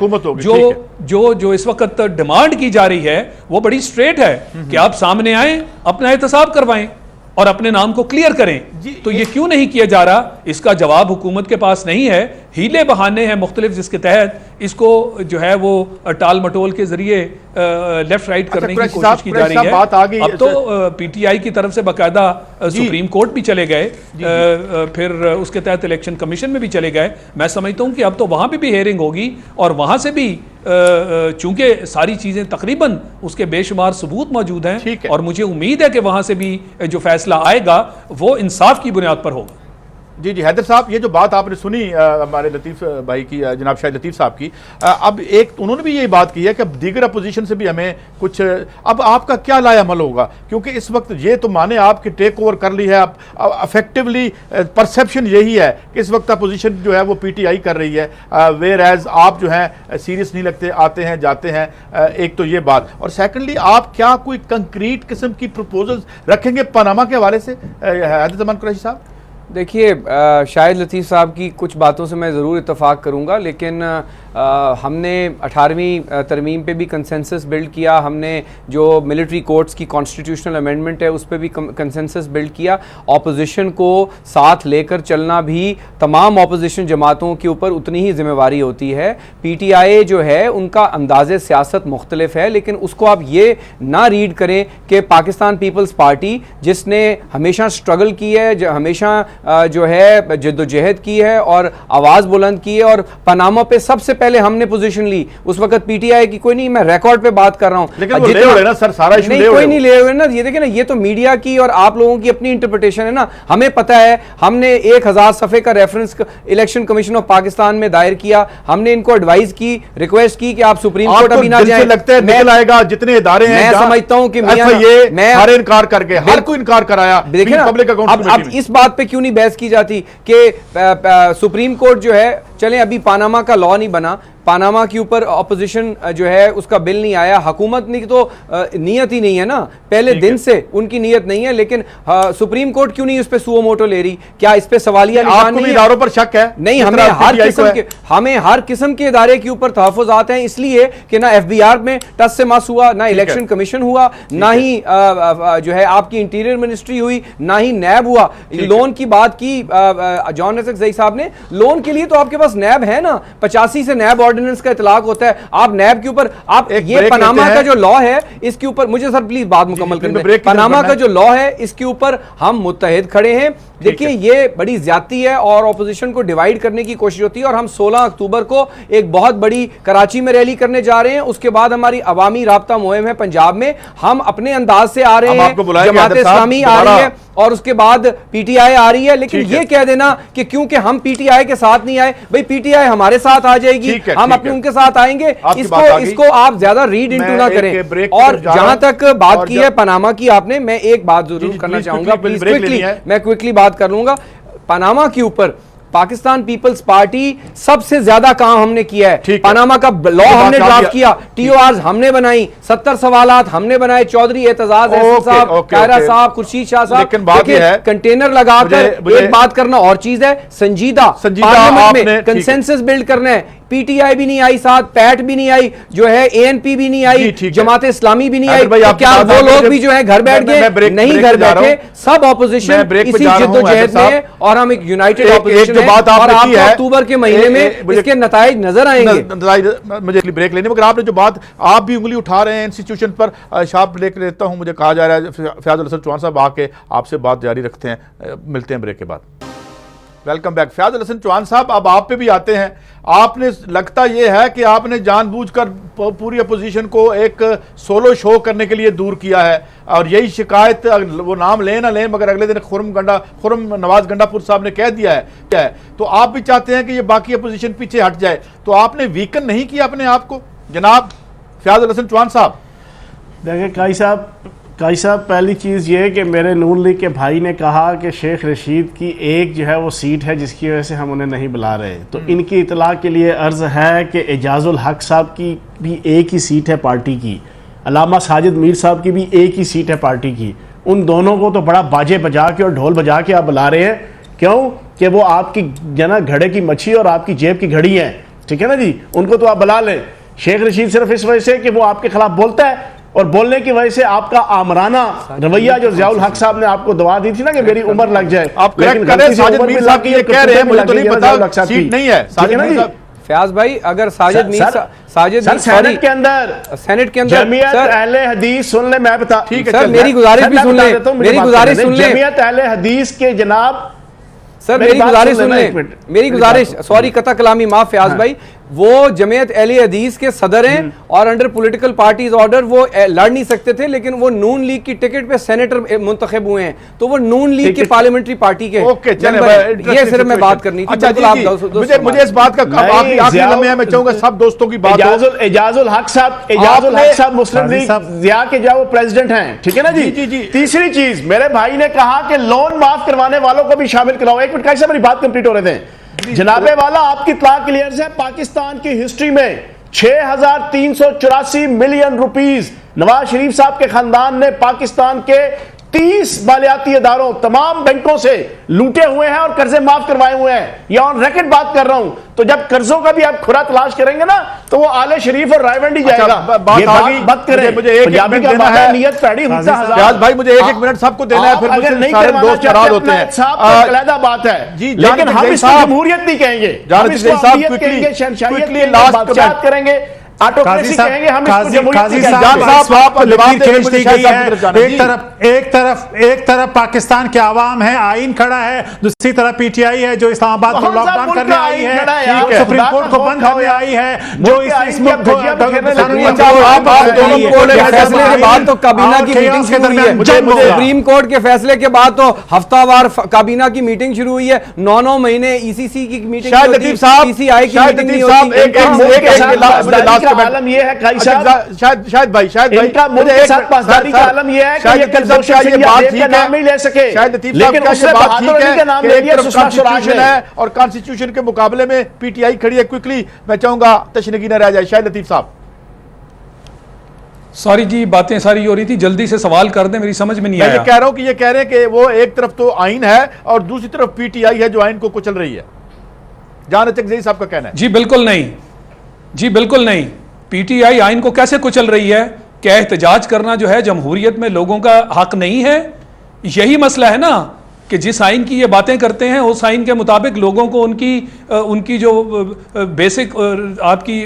जो इस वक्त डिमांड की जा रही है वो बड़ी स्ट्रेट है कि आप सामने आए, अपना एहतसाब करवाएं और अपने नाम को क्लियर करें। तो ये क्यों नहीं किया जा रहा, इसका जवाब हुकूमत के पास नहीं है। हीले बहाने हैं मुख्तलिफ जिसके तहत इसको जो है वो टाल मटोल के जरिए लेफ्ट राइट करने की कोशिश की जा रही है। अब तो PTI की तरफ से बाकायदा सुप्रीम कोर्ट भी चले गए, फिर उसके तहत इलेक्शन कमीशन में भी चले गए। मैं समझता हूँ कि अब तो वहाँ पे भी हेयरिंग होगी और वहाँ से भी चूंकि सारी चीज़ें तकरीबन उसके बेशुमार सबूत मौजूद हैं और मुझे उम्मीद है कि वहाँ से भी जो फैसला आएगा वो इंसाफ की बुनियाद पर होगा।
जी जी, हैदर साहब, ये जो बात आपने सुनी हमारे लतीफ़ भाई की, जनाब शाहिद लतीफ़ साहब की, अब एक उन्होंने भी यही बात की है कि अब दीगर अपोजिशन से भी हमें कुछ, अब आपका क्या लाए अमल होगा? क्योंकि इस वक्त ये तो माने आपकी टेक ओवर कर ली है, अब अफेक्टिवली परसेप्शन यही है कि इस वक्त अपोजिशन जो है वो PTI कर रही है, वेयर एज आप जो हैं सीरियस नहीं लगते, आते हैं जाते हैं। एक तो ये बात, और सेकेंडली आप क्या कोई कंक्रीट किस्म की प्रपोजल्स रखेंगे पनामा के हवाले से, हैदर जमान कुरैशी साहब?
देखिए, शाहिद लतीफ़ साहब की कुछ बातों से मैं ज़रूर इत्तफ़ाक़ करूँगा, लेकिन हमने 18वीं तरमीम पे भी कंसेंसस बिल्ड किया। हमने जो मिलिट्री कोर्ट्स की कॉन्स्टिट्यूशनल अमेंडमेंट है उस पर भी कंसेंसस बिल्ड किया। ऑपोजिशन को साथ लेकर चलना भी तमाम ऑपोजिशन जमातों के ऊपर उतनी ही जिम्मेवारी होती है। PTI जो है उनका अंदाज़े सियासत मुख्तलिफ है, लेकिन उसको आप ये ना रीड करें कि पाकिस्तान पीपल्स पार्टी जिसने हमेशा स्ट्रगल की है, हमेशा जो है जद्दोजहद की है और आवाज़ बुलंद की है, और पनामा पे सबसे पहले हमने पोजीशन ली। उस वक्त PTI की कोई नहीं, मैं रिकॉर्ड पे बात कर रहा हूं,
लेकिन वो ले हुए ना सर, सारा इशू ले हुए,
कोई नहीं ले हुए ना। ये देखिए ना, ये तो मीडिया की और आप लोगों की अपनी इंटरप्रिटेशन है ना। हमें पता है, हमने 1000 सफ़े का reference election commission of Pakistan में दायर किया। हमने इनको एडवाइस की, रिक्वेस्ट की कि आप सुप्रीम कोर्ट अभी ना जाए।
लगता है निकल आएगा जितने इदारे हैं,
मैं समझता हूं कि
मैं हर इनकार कर गए, हर कोई इनकार कराया।
देखिए अब इस बात पे क्यों नहीं बहस की जाती कि सुप्रीम कोर्ट जो है, चलें अभी पनामा का लॉ नहीं बना, पनामा के ऊपर ऑपोजिशन जो है उसका बिल नहीं आया, हुकूमत की तो नीयत ही नहीं है ना, पहले दिन से उनकी नीयत नहीं है। लेकिन सुप्रीम कोर्ट क्यों नहीं उस पर सुओ मोटो ले रही? क्या इस पे सवालिया निशान नहीं है?
इदारों पर शक है?
नहीं, हमें हर किस्म के इदारे के ऊपर तहफ़्फ़ुज़ात हैं, इसलिए कि ना FBR में टस से मस हुआ, ना इलेक्शन कमीशन हुआ, ना ही जो है आपकी इंटीरियर मिनिस्ट्री हुई, ना ही नैब हुआ। लोन की बात की जॉन रज़क ज़ई साहब ने, लोन के लिए तो आपके पास नैब है ना, 85 से नैब ऑर्डिनेंस का इतलाक होता है, आप नैब के ऊपर, आप
एक
ये
ब्रेक
पनामा
लेते
का
हैं।
जो लॉ है इसके ऊपर, मुझे सर प्लीज बात मुकम्मल
ब्रेक
करने,
की तरफ
पनामा
बढ़ना
का
है।
जो लॉ है इसके ऊपर हम मुत्तहिद खड़े हैं। देखिए ये बड़ी ज्यादती है और ऑपोजिशन को डिवाइड करने की कोशिश होती है, और हम 16 अक्टूबर को एक बहुत बड़ी कराची में रैली करने जा रहे हैं। उसके बाद हमारी अवामी राब्ता मुहिम है पंजाब में, हम अपने अंदाज से आ रहे
हम
हैं,
आपको बुलाएंगे,
जमात
हैदर साहब,
इस्लामी आ रही
दोबारा।
है और उसके बाद पीटीआई आ रही है। लेकिन
ठीक है।
ये कह देना कि क्योंकि हम पीटीआई के साथ नहीं आए, भाई पीटीआई हमारे साथ आ जाएगी,
ठीक है,
हम
ठीक
अपने
है।
उनके साथ आएंगे,
आपकी बात आ गई।
इसको आप ज्यादा रीड इनटू
मैं
ना
एक
करें।
ब्रेक की
और
तरफ जा रहा
जहां
हूं।
तक बात
और
की
जब-
है पनामा की आपने, मैं एक बात जरूर
जी,
करना
प्लीज
चाहूंगा,
क्विकली,
प्लीज
ब्रेक लेनी
क्विकली,
है।
मैं क्विकली बात कर लूंगा। पनामा के ऊपर पाकिस्तान पीपल्स पार्टी सबसे ज्यादा काम हमने किया है।
ठीक है।
पनामा का लॉ
ये बात
हमने
आ
ड्राफ्ट
गया।
किया, टीओआर हमने बनाई, 70 सवालात हमने बनाए, चौधरी एतजाज
ओके,
साहब,
ओके,
कायरा
ओके।
साहब, खुर्शीद शाह साहब।
लेकिन बात
देखिए,
यह है,
कंटेनर लगाकर
मुझे-
एक बात करना और चीज है, संजीदा पार्लियामेंट
आपने-
में
ठीक है।
कंसेंसस बिल्ड करना है। पीटीआई भी नहीं आई साथ, पैट भी नहीं आई, जो है एएनपी भी नहीं
जी,
आई,
ठीक है।
जमात इस्लामी भी नहीं आई,
हैदर भाई,
तो
आपकी
क्या
बात
वो
आ गई।
लोग भी जो है घर बैठ
मैं
गए?
ब्रेक-
नहीं
ब्रेक
घर
पे जा रहा
बैठे,
हूं।
सब ऑपोजिशन
मैं ब्रेक पे
इसी
जा रहा हूं,
जिद्दोजहद
हैदर
में
साहब।
है और हम एक यूनाइटेड
एक
ऑपोजिशन
जो बात
है, और
आपने की
आपको
है,
अक्टूबर के महीने में
मुझे-
इसके नताइज नजर आएंगे।
मुझे ब्रेक लेने, मगर आपने जो बात, आप भी उंगली उठा रहे हैं इंस्टीट्यूशन पर, शार्प ब्रेक लेता हूं, मुझे कहा जा रहा है फयाजुल हसन चौहान साहब आके आपसे बात जारी रखते हैं, मिलते हैं ब्रेक के बाद। Welcome back. फयाजुल हसन चौहान साहब, अब आप पे भी आते हैं। आपने, लगता यह है कि आपने जानबूझकर पूरी अपोजिशन को एक सोलो शो करने के लिए दूर किया है, और यही शिकायत, वो नाम लें ना लें, मगर अगले दिन खुर्रम नवाज गंडापुर साहब ने कह दिया है, तो आप भी चाहते हैं कि ये बाकी अपोजिशन पीछे हट जाए, तो आपने वीकन नहीं किया अपने आप को जनाब फयाजुल हसन चौहान साहब?
देखिए काई साहब, पहली चीज़ ये कि मेरे नून लीग के भाई ने कहा कि शेख रशीद की एक जो है वो सीट है जिसकी वजह से हम उन्हें नहीं बुला रहे, तो इनकी इतला के लिए अर्ज़ है कि एजाजुल हक साहब की भी एक ही सीट है पार्टी की, अलामा साजिद मीर साहब की भी एक ही सीट है पार्टी की। उन दोनों को तो बड़ा बाजे बजा के और ढोल बजा के आप बुला रहे हैं, क्यों कि वो आपकी जना घड़े की मच्छी और आपकी जेब की घड़ी है, ठीक है ना जी, उनको तो आप बुला लें। शेख रशीद सिर्फ इस वजह से कि वो आपके खिलाफ बोलता है, और बोलने की वजह से आपका आमराना रवैया जो ज़ियाउल हक साहब ने आपको दवा दी थी ना कि मेरी उम्र लग जाए,
आप करेक्ट कर रहे हैं, साजिद मीर साहब की ये कह रहे हैं, मुझे तो नहीं पता, सीट नहीं है साजिद मीर साहब।
फयाज भाई, अगर साजिद मीर
सेनेट के अंदर जमीयत अहले हदीस, सुन ले, मैं बता,
ठीक है
सर, मेरी गुजारिश भी सुन ले, मेरी गुजारिश सुन ले।
जमीयत अहले हदीस के जनाब,
सर मेरी गुजारिश सुन ले, मेरी गुजारिश, सॉरी कता कलामी माफ फयाज भाई, वो जमीयत अहले हदीस के सदर हैं और अंडर पॉलिटिकल पार्टीज ऑर्डर वो लड़ नहीं सकते थे, लेकिन वो नून लीग की टिकट पे सेनेटर मुंतखब हुए हैं, तो वो नून लीग की पार्लियामेंट्री पार्टी के
ओके,
ये सिर्फ मैं बात करनी थी।
अच्छा, मुझे इस बात का आखिरी लम्हे है, मैं चाहूंगा सब दोस्तों की बात हो।
एजाजुल हक साहब मुस्लिम लीग जिया के जो प्रेसिडेंट हैं, ठीक है ना जी। तीसरी चीज, मेरे भाई ने कहा कि लोन माफ करवाने वालों को भी शामिल कराओ। एक मिनट, कैसे मेरी बात कंप्लीट हो रहे थे जनाबे वाला, आपकी इत्तला क्लियर है, पाकिस्तान की हिस्ट्री में 6,384 मिलियन रुपीस नवाज शरीफ साहब के खानदान ने पाकिस्तान के 30 मालियाती इदारों, तमाम बैंकों से लूटे हुए हैं और कर्जे माफ करवाए हुए हैं। ये ऑन रिकॉर्ड बात कर रहा हूं। तो जब कर्जों का भी आप खुरा तलाश करेंगे ना, तो वो आले शरीफ और रायवंडी जाएगा।
बात आ गई,
मत करें,
मुझे एक
पंजाबी
मिनट
का
देना
बात
है,
नियत पैड़ी हुस्सा हजार।
फयाज भाई मुझे एक मिनट सबको देना है, फिर
अगर नहीं
सारे
करवाना
दोस्त नाराज होते हैं।
अलग बात है
जी,
लेकिन हम इसको जमहूरियत नहीं कहेंगे, हम इसको अमरीयत कहेंगे, शहनशाहियत कहेंगे, बादशाहत करेंगे, ऑटोक्रेसी कहेंगे, हम इसको जमहूरियत नहीं कहेंगे।
एक तरफ पाकिस्तान के आवाम है, आइन खड़ा है, दूसरी तरफ पीटीआई है जो इस्लामाबाद को लॉकडाउन करने आई है, सुप्रीम कोर्ट को बंद करने आई है, जो इस मुल्क को
फैसले के बाद तो काबीना की मीटिंग शुरू हुई है, सुप्रीम कोर्ट के फैसले के बाद तो हफ्तावार काबीना की मीटिंग शुरू हुई है, 9 महीने ईसीसी की मीटिंग,
शायद लतीफ साहब,
पीसीआई की मीटिंग नहीं होती।
आलम ये है काई साहब,
शायद भाई
इनका मुल्क के साथ पासदारी का आलम ये है कि ये कल का नाम नहीं ले सके, लेकिन उससे बहादुर अली का नाम ले लिया सुषमा स्वराज ने।
और कॉन्स्टिट्यूशन के मुकाबले में पीटीआई खड़ी है। क्विकली मैं चाहूंगा तशनीगी न रह जाए, शायद लतीफ साहब।
सारी जी बातें सारी हो रही थी, जल्दी से सवाल कर दें, मेरी समझ में नहीं आया।
मैं ये कह रहा हूं कि ये कह रहे हैं कि वो एक तरफ तो आइन है और दूसरी तरफ पीटीआई है जो आइन को कुचल रही है। जान चकजई साहब का कहना है।
जी बिल्कुल नहीं, जी बिल्कुल नहीं। पीटीआई आइन को कैसे कुचल रही है? क्या एहतजाज करना जो है जमहूरियत में लोगों का हक नहीं है? यही मसला है ना कि जिस आइन की ये बातें करते हैं उस आइन के मुताबिक लोगों को उनकी जो बेसिक आपकी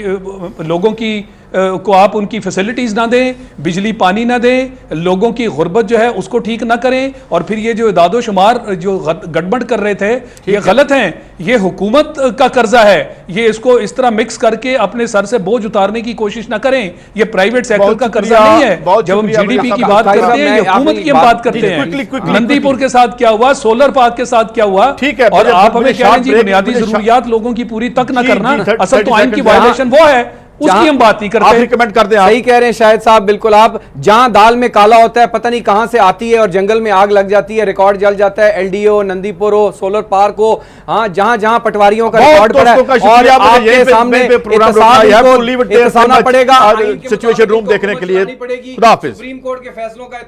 लोगों की को आप उनकी फैसिलिटीज़ ना दें, बिजली पानी ना दें, लोगों की गुर्बत जो है उसको ठीक ना करें, और फिर ये जो इदादो शुमार जो गड़बड़ कर रहे थे ये गलत हैं। ये हुकूमत का कर्जा है, ये इसको इस तरह मिक्स करके अपने सर से बोझ उतारने की कोशिश ना करें। ये प्राइवेट सेक्टर का कर्जा नहीं है। जब हम जीडीपी की बात करते हैं, ये हुकूमत की हम बात करते हैं। नंदीपुर के साथ क्या हुआ, सोलर पार्क के साथ क्या हुआ, और आप हमें कह रहे हैं जी बुनियादी जरूरियात लोगों की पूरी तक ना करना, असल तो आइन की वायलेशन वो है, उसकी हम बात नहीं करते।
आप रिकमेंड करते हैं,
सही कह रहे हैं शाहिद साहब, बिल्कुल। आप जहां दाल में काला होता है, पता नहीं कहां से आती है और जंगल में आग लग जाती है, रिकॉर्ड जल जाता है, एलडीओ नंदीपुर हो, सोलर पार्क हो, हाँ जहां जहां पटवारियों का रिकॉर्ड पड़ा है, और आपके सामने इत्तेसाम पड़ेगा,
सिचुएशन रूम देखने के लिए। खुदा हाफिज।
सुप्रीम कोर्ट के फैसलों का